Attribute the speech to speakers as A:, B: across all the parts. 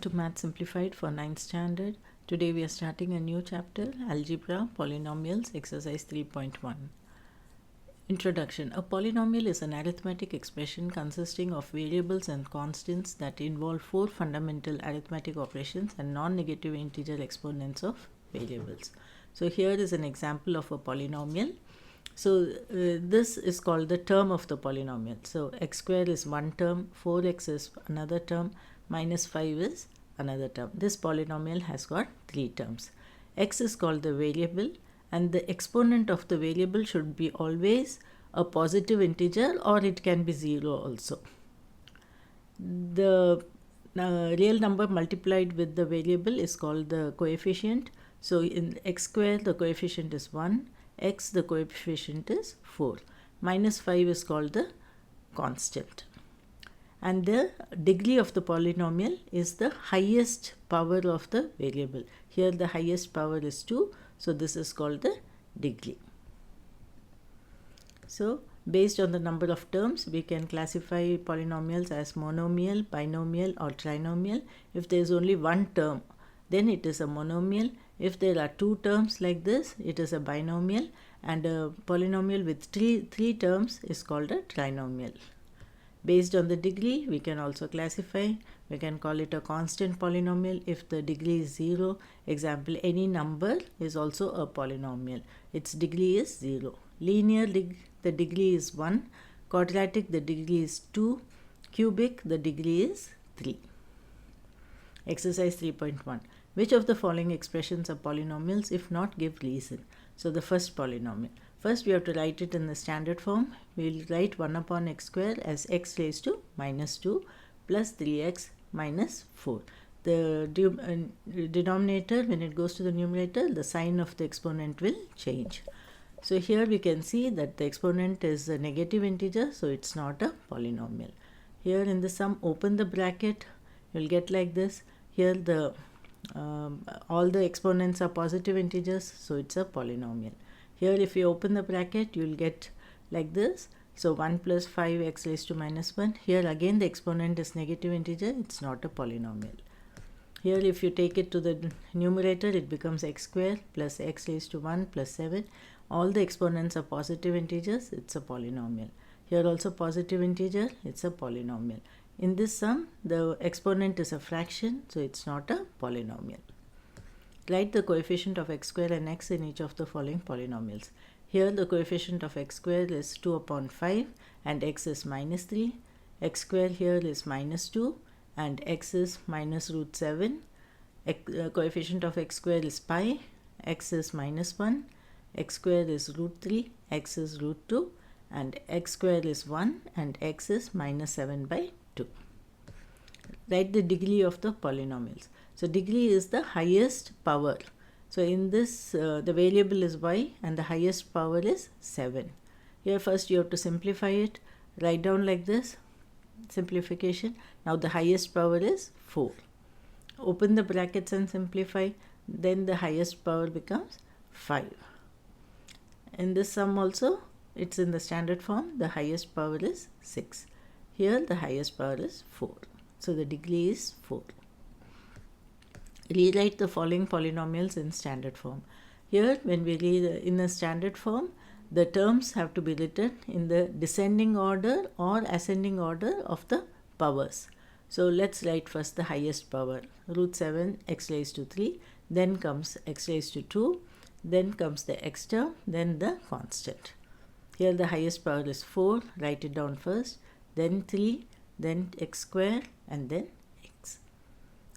A: to Math Simplified for 9th standard. Today we are starting a new chapter, Algebra, Polynomials, exercise 3.1. Introduction. A polynomial is an arithmetic expression consisting of variables and constants that involve four fundamental arithmetic operations and non-negative integer exponents of variables. So here is an example of a polynomial. So this is called the term of the polynomial. So x square is one term, 4x is another term, minus 5 is another term. This polynomial has got three terms. X is called the variable, and the exponent of the variable should be always a positive integer, or it can be 0 also. The real number multiplied with the variable is called the coefficient. So in x square the coefficient is 1, x the coefficient is 4, minus 5 is called the constant. And the degree of the polynomial is the highest power of the variable. Here the highest power is 2, so this is called the degree. So based on the number of terms, we can classify polynomials as monomial, binomial or trinomial. If there is only one term, then it is a monomial. If there are two terms like this, it is a binomial, and a polynomial with three terms is called a trinomial. Based on the degree, we can also classify. We can call it a constant polynomial if the degree is 0. Example, any number is also a polynomial. Its degree is 0. Linear, the degree is 1. Quadratic, the degree is 2. Cubic, the degree is 3. Exercise 3.1. Which of the following expressions are polynomials? If not, give reason. So the first polynomial. First we have to write it in the standard form. We will write 1 upon x square as x raised to minus 2 plus 3x minus 4. The denominator, when it goes to the numerator, the sign of the exponent will change. So here we can see that the exponent is a negative integer, so it's not a polynomial. Here in the sum, open the bracket, you will get like this. Here the all the exponents are positive integers, so it's a polynomial. Here if you open the bracket, you will get like this. So 1 plus 5x raised to minus 1. Here again the exponent is negative integer, it's not a polynomial. Here if you take it to the numerator, it becomes x square plus x raised to 1 plus 7. All the exponents are positive integers, it's a polynomial. Here also positive integer, it's a polynomial. In this sum, the exponent is a fraction, so it's not a polynomial. Write the coefficient of x square and x in each of the following polynomials. Here the coefficient of x square is 2 upon 5 and x is minus 3. X square here is minus 2 and x is minus root 7. Coefficient of x square is pi, x is minus 1, x square is root 3, x is root 2, and x square is 1 and x is minus 7 by 2. Write the degree of the polynomials. So degree is the highest power. So in this the variable is y and the highest power is 7. Here first you have to simplify it. Write down like this, simplification. Now the highest power is 4. Open the brackets and simplify. Then the highest power becomes 5. In this sum also, it's in the standard form. The highest power is 6. Here the highest power is 4. So the degree is 4. Rewrite the following polynomials in standard form. Here when we read in the standard form, the terms have to be written in the descending order or ascending order of the powers. So let's write first the highest power. Root 7 x raised to 3, then comes x raised to 2, then comes the x term, then the constant. Here the highest power is 4, write it down first, then 3, then x square, and then x.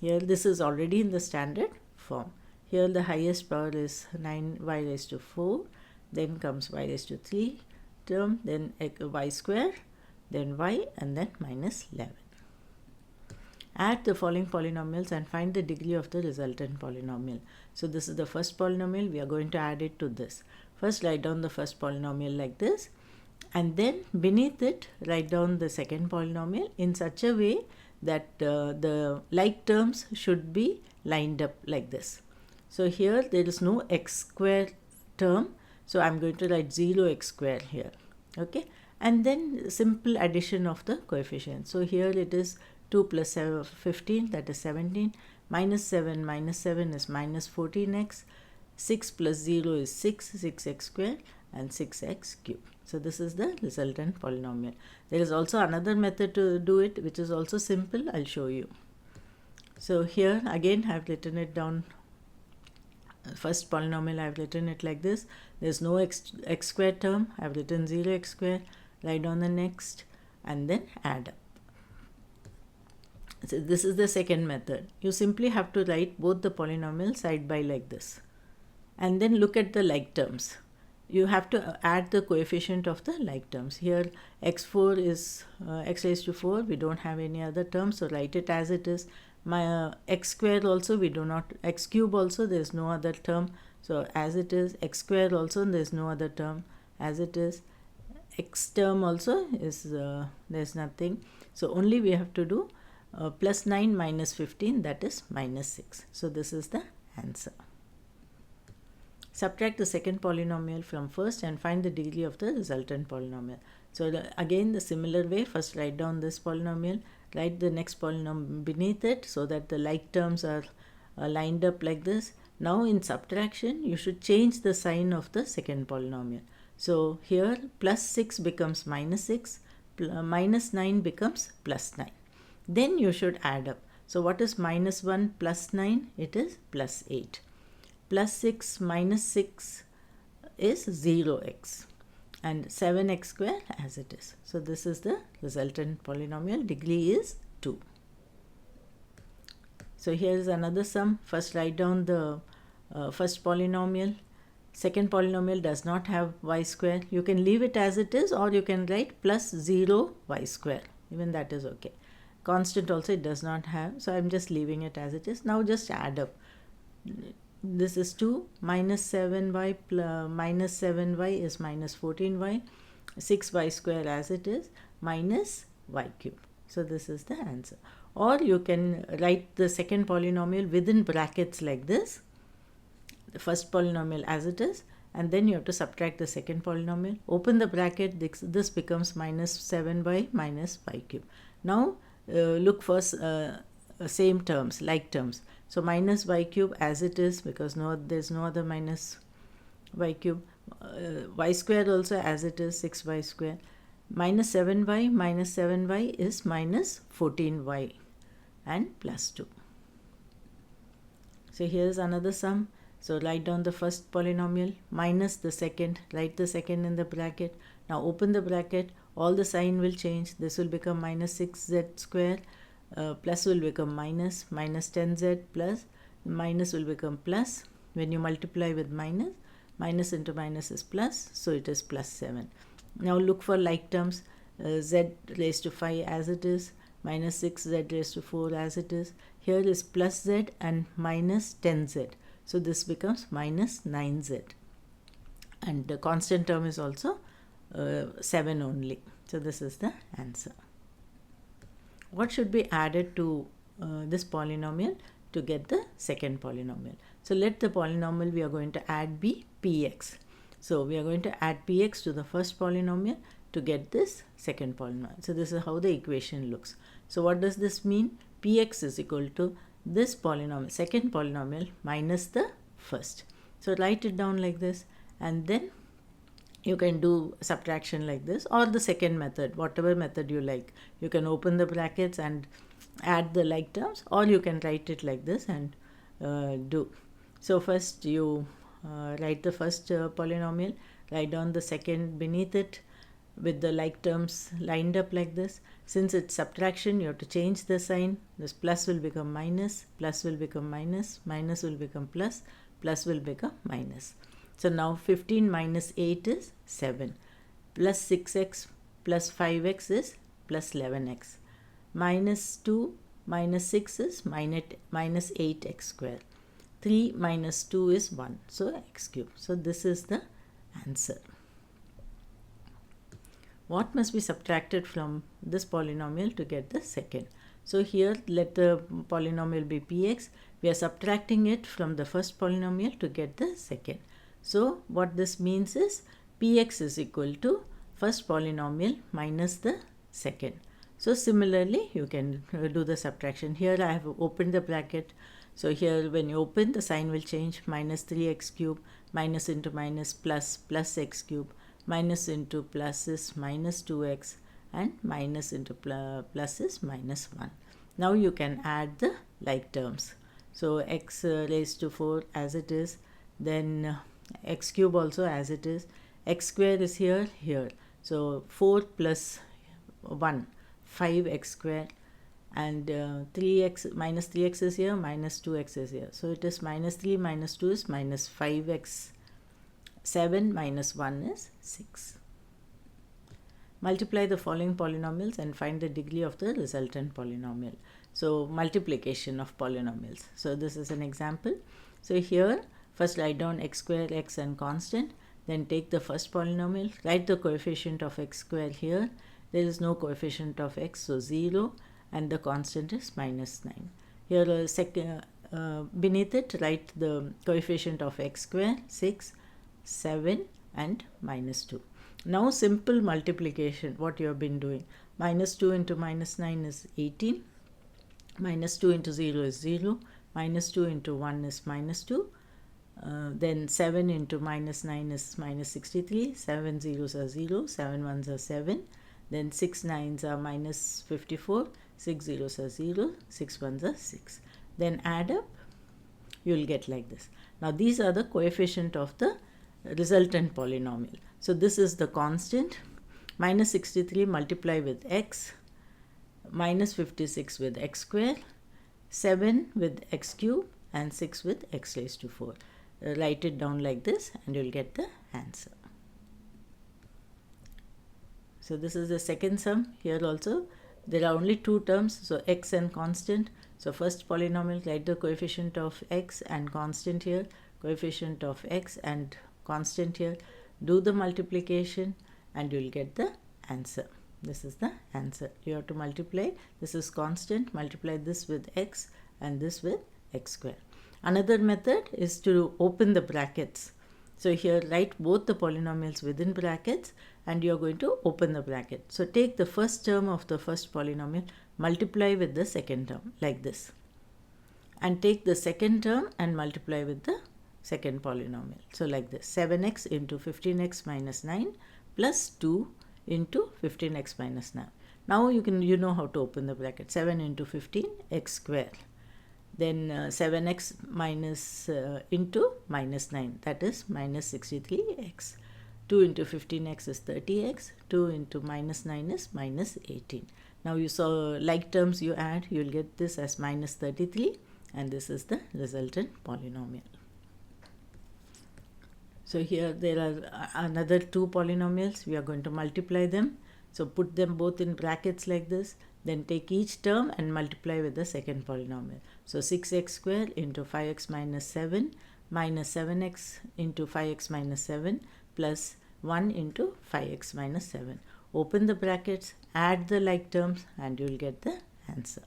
A: Here this is already in the standard form. Here the highest power is 9y raised to 4, then comes y raised to 3 term, then y square, then y, and then minus 11. Add the following polynomials and find the degree of the resultant polynomial. So this is the first polynomial, we are going to add it to this. First write down the first polynomial like this, and then beneath it write down the second polynomial in such a way that the like terms should be lined up like this. So here there is no x square term, so I am going to write 0x square here. Okay, and then simple addition of the coefficients. So here it is 2 plus 15, that is 17. Minus 7 is minus 14x. 6 plus 0 is 6x square, and 6x cube. So this is the resultant polynomial. There is also another method to do it, which is also simple. I'll show you. So here again I have written it down. First polynomial I have written it like this. There is no x square term. I have written 0x square. Write down the next and then add up. So this is the second method. You simply have to write both the polynomials side by like this, and then look at the like terms. You have to add the coefficient of the like terms. Here x4 is x raised to 4. We don't have any other terms, so write it as it is. My x square also we do not, x cube also there is no other term, so as it is. X square also there is no other term, as it is. X term also is there is nothing, so only we have to do plus 9 minus 15, that is minus 6. So this is the answer. Subtract the second polynomial from first and find the degree of the resultant polynomial. So again the similar way, first write down this polynomial, write the next polynomial beneath it so that the like terms are lined up like this. Now in subtraction you should change the sign of the second polynomial. So here plus 6 becomes minus 6, minus 9 becomes plus 9. Then you should add up. So what is minus 1 plus 9? It is plus 8. Plus 6 minus 6 is 0x, and 7x square as it is. So this is the resultant polynomial. Degree is 2. So here is another sum. First write down the first polynomial. Second polynomial does not have y square. You can leave it as it is, or you can write plus 0 y square. Even that is okay. Constant also it does not have, so I am just leaving it as it is. Now just add up. This is 2 minus 7y minus 7y is minus 14y. 6y square as it is minus y cube. So this is the answer. Or you can write the second polynomial within brackets like this. The first polynomial as it is, and then you have to subtract the second polynomial. Open the bracket, this becomes minus 7y minus y cube. Now look for same terms, like terms. So minus y cube as it is, because there is no other minus y cube. Y square also as it is, 6y square. Minus 7y is minus 14y and plus 2. So here is another sum. So write down the first polynomial minus the second. Write the second in the bracket. Now open the bracket. All the sign will change. This will become minus 6z square. Plus will become minus 10z plus. Minus will become plus. When you multiply with minus, minus into minus is plus. So it is plus 7. Now look for like terms. Z raised to 5 as it is. Minus 6z raised to 4 as it is. Here is plus z and minus 10z. So this becomes minus 9z. And the constant term is also 7 only. So this is the answer. What should be added to this polynomial to get the second polynomial? So let the polynomial we are going to add be px. So we are going to add px to the first polynomial to get this second polynomial. So this is how the equation looks. So what does this mean? Px is equal to this polynomial, second polynomial, minus the first. So write it down like this, and then you can do subtraction like this, or the second method, whatever method you like. You can open the brackets and add the like terms, or you can write it like this and do. So first you write the first polynomial, write down the second beneath it with the like terms lined up like this. Since it's subtraction, you have to change the sign. This plus will become minus, plus will become minus, minus will become plus, plus will become minus. So now 15 minus 8 is 7, plus 6x plus 5x is plus 11x, minus 2 minus 6 is minus 8x square, 3 minus 2 is 1, so x cube. So this is the answer. What must be subtracted from this polynomial to get the second? So here let the polynomial be px. We are subtracting it from the first polynomial to get the second. So what this means is px is equal to first polynomial minus the second. So similarly, you can do the subtraction. Here I have opened the bracket. So here when you open, the sign will change. Minus 3x cube, minus into minus, plus, plus x cube, minus into plus is minus 2x, and minus into plus is minus 1. Now you can add the like terms. So x raised to 4 as it is, then x cube also as it is, x square is here. So 4 plus 1, 5x square, and 3x minus 3x is here, minus 2x is here. So it is minus 3 minus 2 is minus 5x, 7 minus 1 is 6. Multiply the following polynomials and find the degree of the resultant polynomial. So multiplication of polynomials. So this is an example. So here first write down x square, x and constant, then take the first polynomial, write the coefficient of x square here. There is no coefficient of x, so 0, and the constant is minus 9. Here beneath it write the coefficient of x square, 6, 7 and minus 2. Now simple multiplication, what you have been doing. Minus 2 into minus 9 is 18, minus 2 into 0 is 0, minus 2 into 1 is minus 2, then 7 into minus 9 is minus 63, 7 zeros are 0, 7 ones are 7, then 6 nines are minus 54, 6 zeros are 0, 6 ones are 6. Then add up, you will get like this. Now these are the coefficient of the resultant polynomial. So this is the constant, minus 63 multiply with x, minus 56 with x square, 7 with x cube and 6 with x raised to 4. Write it down like this and you will get the answer. So this is the second sum. Here also there are only two terms, so x and constant. So first polynomial, write the coefficient of x and constant here, coefficient of x and constant here, do the multiplication and you will get the answer. This is the answer. You have to multiply, this is constant, multiply this with x and this with x square. Another method is to open the brackets. So here write both the polynomials within brackets and you are going to open the bracket. So take the first term of the first polynomial, multiply with the second term like this, and take the second term and multiply with the second polynomial. So like this, 7x into 15x minus 9 plus 2 into 15x minus 9. Now you know how to open the bracket. 7 into 15 x square, then 7x minus into minus 9, that is minus 63x. 2 into 15x is 30x, 2 into minus 9 is minus 18. Now you saw like terms you add, you will get this as minus 33 and this is the resultant polynomial. So here there are another two polynomials, we are going to multiply them. So put them both in brackets like this, then take each term and multiply with the second polynomial. So 6x square into 5x minus 7 minus 7x into 5x minus 7 plus 1 into 5x minus 7. Open the brackets, add the like terms and you will get the answer.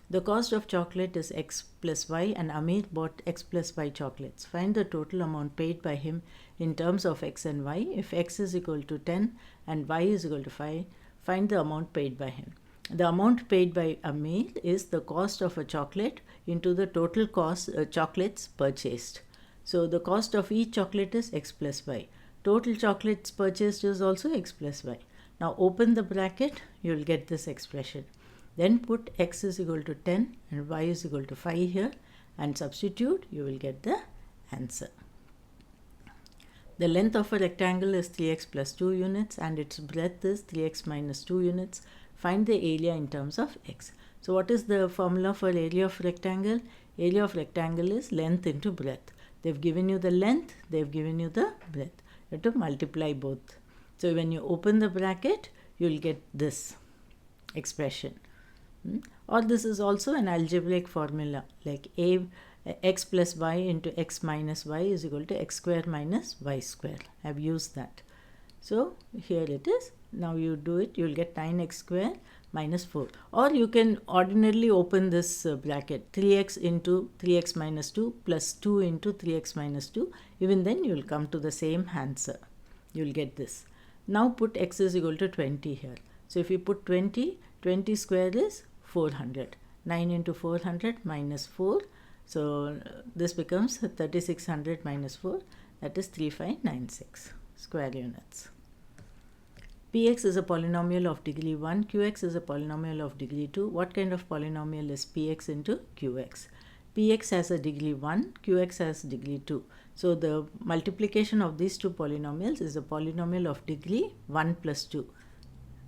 A: The cost of chocolate is x plus y and Amir bought x plus y chocolates. Find the total amount paid by him in terms of x and y. If x is equal to 10 and y is equal to 5, find the amount paid by him. The amount paid by Amir is the cost of a chocolate into the total cost chocolates purchased. So the cost of each chocolate is x plus y. Total chocolates purchased is also x plus y. Now open the bracket, you will get this expression. Then put x is equal to 10 and y is equal to 5 here and substitute, you will get the answer. The length of a rectangle is 3x plus 2 units and its breadth is 3x minus 2 units. Find the area in terms of x. So what is the formula for area of rectangle? Area of rectangle is length into breadth. They've given you the length, they've given you the breadth. You have to multiply both. So when you open the bracket, you will get this expression. Or this is also an algebraic formula like x plus y into x minus y is equal to x square minus y square. I have used that. So here it is. Now you do it, you will get 9x square minus 4. Or you can ordinarily open this bracket, 3x into 3x minus 2 plus 2 into 3x minus 2. Even then you will come to the same answer. You will get this. Now put x is equal to 20 here. So if you put 20, 20 square is 400. 9 into 400 minus 4. So this becomes 3600 minus 4, that is 3596 square units. Px is a polynomial of degree 1, Qx is a polynomial of degree 2. What kind of polynomial is Px into Qx? Px has a degree 1, Qx has degree 2. So the multiplication of these two polynomials is a polynomial of degree 1 plus 2.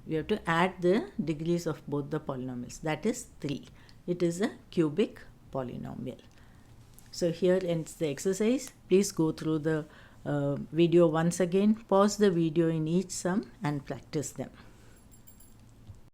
A: We have to add the degrees of both the polynomials, that is 3. It is a cubic polynomial. So here ends the exercise. Please go through the video once again, pause the video in each sum and practice them.